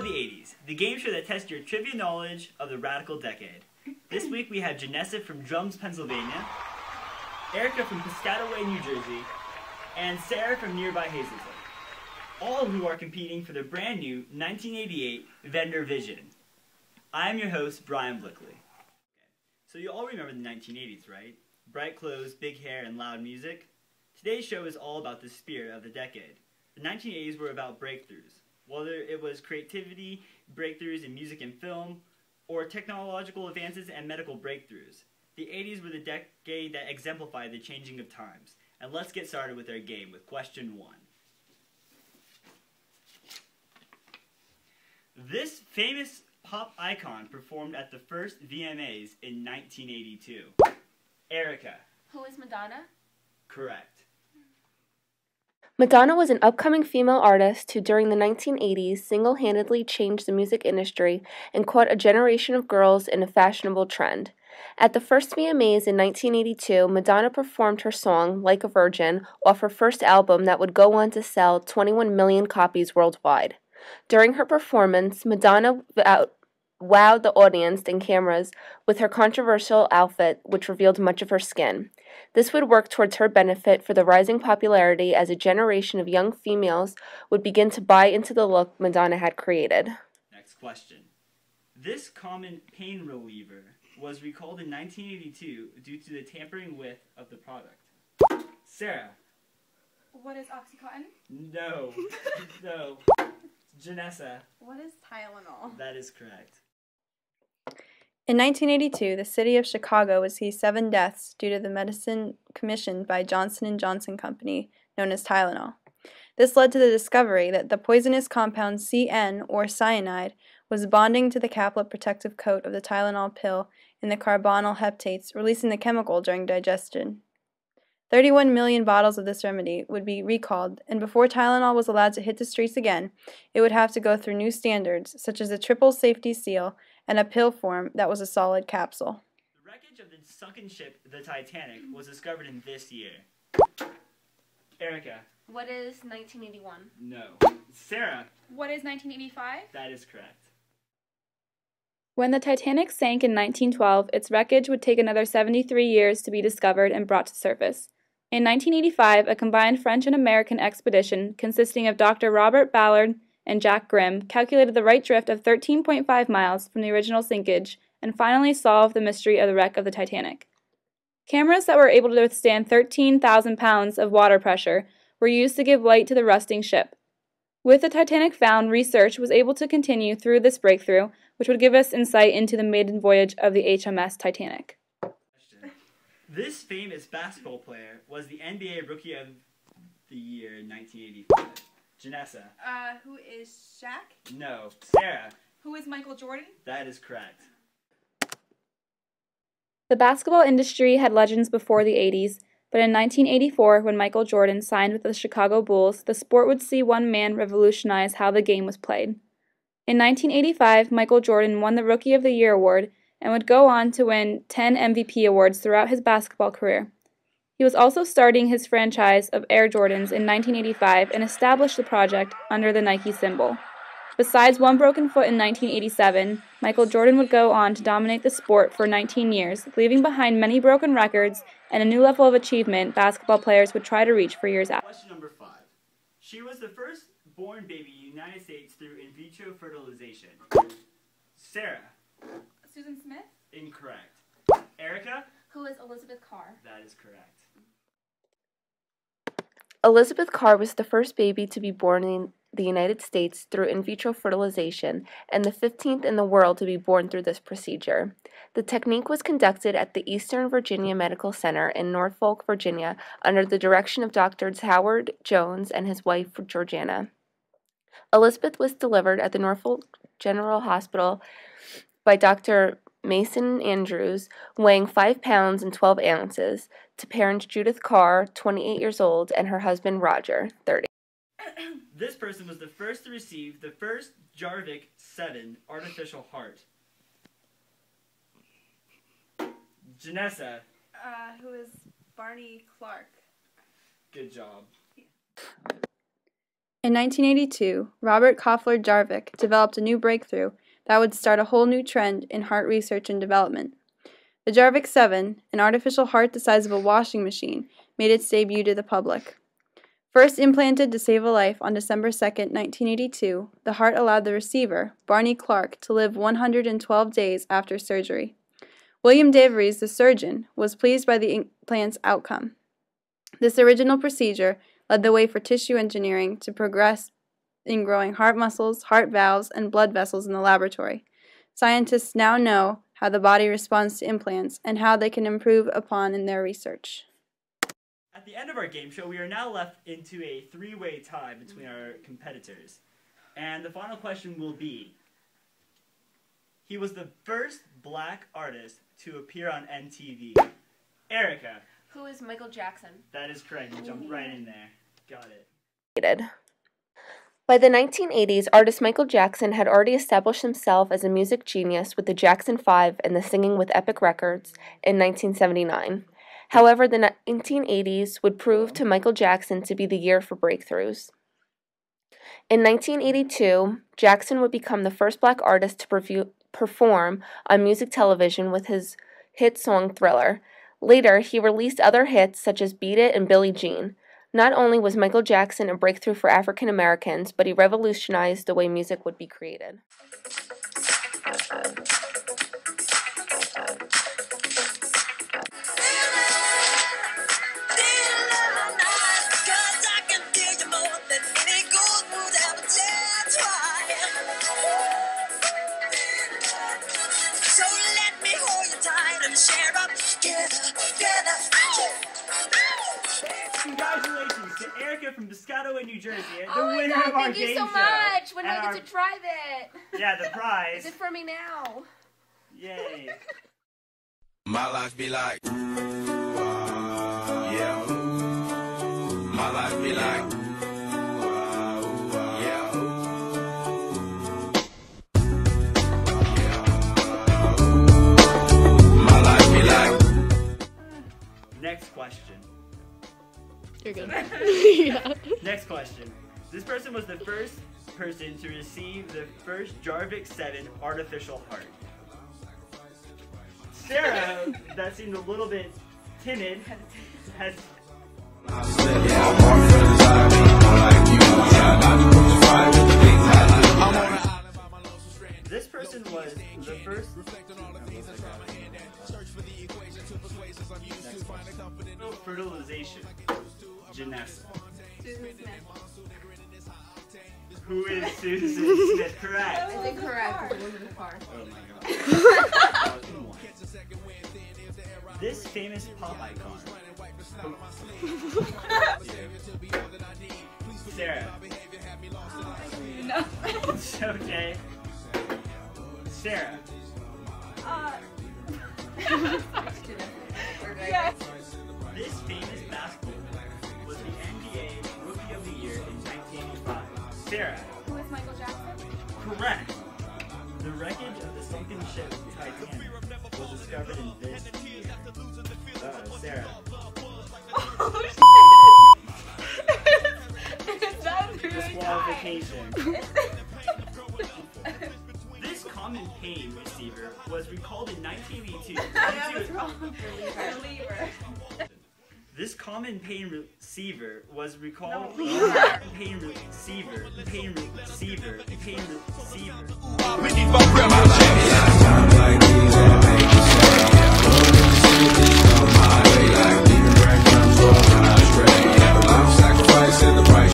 the 80s, the game show that tests your trivia knowledge of the radical decade. This week we have Jenessa from Drums, Pennsylvania, Erica from Piscataway, New Jersey, and Sarah from nearby Hazleton, all who are competing for their brand new 1988 Vendor Vision. I am your host, Brian Blickley. So you all remember the 1980s, right? Bright clothes, big hair, and loud music. Today's show is all about the spirit of the decade. The 1980s were about breakthroughs. Whether it was creativity, breakthroughs in music and film, or technological advances and medical breakthroughs. The 80s were the decade that exemplified the changing of times. And let's get started with our game with question 1. This famous pop icon performed at the first VMAs in 1982. Erica. Who is Madonna? Correct. Madonna was an upcoming female artist who, during the 1980s, single-handedly changed the music industry and caught a generation of girls in a fashionable trend. At the first VMAs in 1982, Madonna performed her song, Like a Virgin, off her first album that would go on to sell 21 million copies worldwide. During her performance, Madonna wowed the audience and cameras with her controversial outfit, which revealed much of her skin. This would work towards her benefit for the rising popularity as a generation of young females would begin to buy into the look Madonna had created. Next question. This common pain reliever was recalled in 1982 due to the tampering with of the product. Sarah. What is Oxycontin? No. No. Jenessa. What is Tylenol? That is correct. In 1982, the city of Chicago would see 7 deaths due to the medicine commissioned by Johnson & Johnson Company, known as Tylenol. This led to the discovery that the poisonous compound CN, or cyanide, was bonding to the capillate protective coat of the Tylenol pill in the carbonyl heptates, releasing the chemical during digestion. 31 million bottles of this remedy would be recalled, and before Tylenol was allowed to hit the streets again, it would have to go through new standards, such as a triple safety seal and a pill form that was a solid capsule. The wreckage of the sunken ship, the Titanic, was discovered in this year. Erica. What is 1981? No. Sarah. What is 1985? That is correct. When the Titanic sank in 1912, its wreckage would take another 73 years to be discovered and brought to surface. In 1985, a combined French and American expedition consisting of Dr. Robert Ballard and Jack Grimm calculated the right drift of 13.5 miles from the original sinkage and finally solved the mystery of the wreck of the Titanic. Cameras that were able to withstand 13,000 pounds of water pressure were used to give light to the rusting ship. With the Titanic found, research was able to continue through this breakthrough, which would give us insight into the maiden voyage of the HMS Titanic. This famous basketball player was the NBA Rookie of the Year in 1985. Jenessa. Who is Shaq? No. Sarah. Who is Michael Jordan? That is correct. The basketball industry had legends before the 80s, but in 1984, when Michael Jordan signed with the Chicago Bulls, the sport would see one man revolutionize how the game was played. In 1985, Michael Jordan won the Rookie of the Year award and would go on to win 10 MVP awards throughout his basketball career. He was also starting his franchise of Air Jordans in 1985 and established the project under the Nike symbol. Besides one broken foot in 1987, Michael Jordan would go on to dominate the sport for 19 years, leaving behind many broken records and a new level of achievement basketball players would try to reach for years after. Question number 5. She was the first born baby in the United States through in vitro fertilization. Sarah. Susan Smith? Incorrect. Erica? Who is Elizabeth Carr? That is correct. Elizabeth Carr was the first baby to be born in the United States through in vitro fertilization and the 15th in the world to be born through this procedure. The technique was conducted at the Eastern Virginia Medical Center in Norfolk, Virginia, under the direction of Drs. Howard Jones and his wife, Georgiana. Elizabeth was delivered at the Norfolk General Hospital by Dr. Mason Andrews, weighing 5 pounds and 12 ounces, to parents Judith Carr, 28 years old, and her husband Roger, 30. This person was the first to receive the first Jarvik 7 artificial heart. Jenessa. Who is Barney Clark? Good job. In 1982, Robert Koffler Jarvik developed a new breakthrough that would start a whole new trend in heart research and development. The Jarvik 7, an artificial heart the size of a washing machine, made its debut to the public. First implanted to save a life on December 2, 1982, the heart allowed the receiver, Barney Clark, to live 112 days after surgery. William Daveries, the surgeon, was pleased by the implant's outcome. This original procedure led the way for tissue engineering to progress in growing heart muscles, heart valves, and blood vessels in the laboratory. Scientists now know how the body responds to implants and how they can improve upon in their research. At the end of our game show, we are now left into a three-way tie between our competitors. And the final question will be, he was the first black artist to appear on MTV. Erica. Who is Michael Jackson? That is correct. You jumped right in there. Got it. By the 1980s, artist Michael Jackson had already established himself as a music genius with the Jackson 5 and the Singing with Epic Records in 1979. However, the 1980s would prove to Michael Jackson to be the year for breakthroughs. In 1982, Jackson would become the first black artist to perform on music television with his hit song Thriller. Later, he released other hits such as Beat It and Billie Jean. Not only was Michael Jackson a breakthrough for African Americans, but he revolutionized the way music would be created. Congratulations to Erica from Piscataway, New Jersey, the Oh my winner God, of our thank you game so show. much. When do And I get to try it? Yeah, the prize. Is it for me now? Yay. My life be like, yeah. My life be like, yeah. My life be like. Next question. You're good. Yeah. Next question. This person was the first person to receive the first Jarvik 7 artificial heart. Sarah, that seemed a little bit timid, has... This person was the first... fertilization. Jenessa. Susan Smith. Who is Susan Smith? Correct. I think correct. It was in the car. Oh my god. This famous pop icon. Sarah. No. It's okay. Sarah. Yes. This famous basketball player was the NBA Rookie of the Year in 1985. Sarah. Who is Michael Jackson? Correct. The wreckage of the sunken ship Titanic was discovered in this year. Sarah. Oh, shit. Is that really Disqualification. This common pain receiver was recalled in 1982. Reliever. This common pain receiver was recalled. No. Pain receiver.